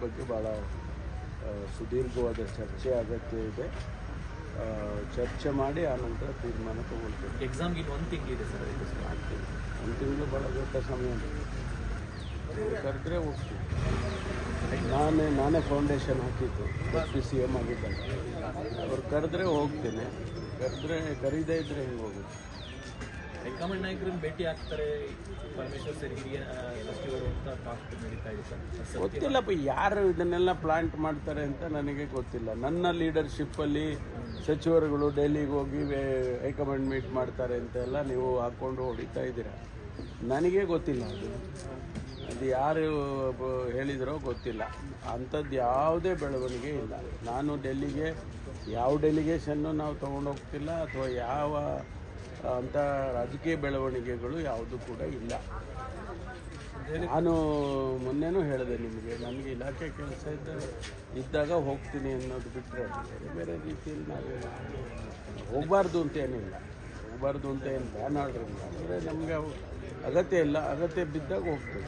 ಬಗ್ಗೆ ಭಾಳ ಸುದೀರ್ಘವಾದ ಚರ್ಚೆ ಅಗತ್ಯ ಇದೆ. ಚರ್ಚೆ ಮಾಡಿ ಆನಂತರ ತೀರ್ಮಾನ ತಗೊಳ್ತೀವಿ. ಎಕ್ಸಾಮ್ಗೆ ಒಂದು ತಿಂಗಳಿದೆ ಸರ್, ಮಾಡ್ತೀವಿ. ಒಂದು ತಿಂಗಳು ಭಾಳ ದೊಡ್ಡ ಸಮಯ ಕರೆದ್ರೆ ಹೋಗ್ತೀವಿ. ನಾನೇ ಫೌಂಡೇಶನ್ ಹಾಕಿದ್ದು CM ಆಗಿದ್ದಾಗ. ಅವ್ರು ಕರೆದ್ರೆ ಹೋಗ್ತೇನೆ, ಕರೀದೇ ಇದ್ದರೆ ಹೆಂಗೆ ಹೋಗುತ್ತೆ. ಹೈಕಮಾಂಡ್ ನಾಯಕರನ್ನು ಭೇಟಿ ಆಗ್ತಾರೆ ಪರಮೇಶ್ವರ್ ಸರಿಗೆ ಸಚಿವರು ಅಂತ ಟಾಕ್ ನಡೀತಾ ಇದೆ ಸರ್. ಗೊತ್ತಿಲ್ಲಪ್ಪ ಯಾರು ಇದನ್ನೆಲ್ಲ ಪ್ಲಾಂಟ್ ಮಾಡ್ತಾರೆ ಅಂತ ನನಗೆ ಗೊತ್ತಿಲ್ಲ. ನನ್ನ ಲೀಡರ್ಶಿಪ್ಪಲ್ಲಿ ಸಚಿವರುಗಳು ಡೆಲ್ಲಿಗೆ ಹೋಗಿ ಹೈಕಮಾಂಡ್ ಮೀಟ್ ಮಾಡ್ತಾರೆ ಅಂತೆಲ್ಲ ನೀವು ಹಾಕ್ಕೊಂಡು ಹೊಡಿತಾ ಇದ್ದೀರಾ. ನನಗೆ ಗೊತ್ತಿಲ್ಲ ಅದು ಯಾರು ಹೇಳಿದರೋ ಗೊತ್ತಿಲ್ಲ. ಅಂಥದ್ದು ಯಾವುದೇ ಬೆಳವಣಿಗೆ ಇಲ್ಲ. ನಾನು ಡೆಲ್ಲಿಗೆ ಯಾವ ಡೆಲಿಗೇಷನ್ನು ನಾವು ತೊಗೊಂಡೋಗ್ತಿಲ್ಲ, ಅಥವಾ ಯಾವ ಅಂಥ ರಾಜಕೀಯ ಬೆಳವಣಿಗೆಗಳು ಯಾವುದು ಕೂಡ ಇಲ್ಲ. ನಾನು ಮೊನ್ನೆನೂ ಹೇಳಿದೆ ನಿಮಗೆ, ನನಗೆ ಇಲಾಖೆ ಕೆಲಸ ಇದ್ದಾಗ ಹೋಗ್ತೀನಿ ಅನ್ನೋದು ಬಿಟ್ಟರೆ ಬೇರೆ ರೀತಿಯಲ್ಲಿ ನಾವೇ ಹೋಗಬಾರ್ದು ಅಂತ ಏನಿಲ್ಲ. ಹೋಗಬಾರ್ದು ಅಂತ ಏನು ಬ್ಯಾನ್ ಆರ್ಡ್ರ್ ಇಲ್ಲ. ಅಂದರೆ ನಮಗೆ ಅಗತ್ಯ ಇಲ್ಲ, ಅಗತ್ಯ ಬಿದ್ದಾಗ ಹೋಗ್ತೀವಿ.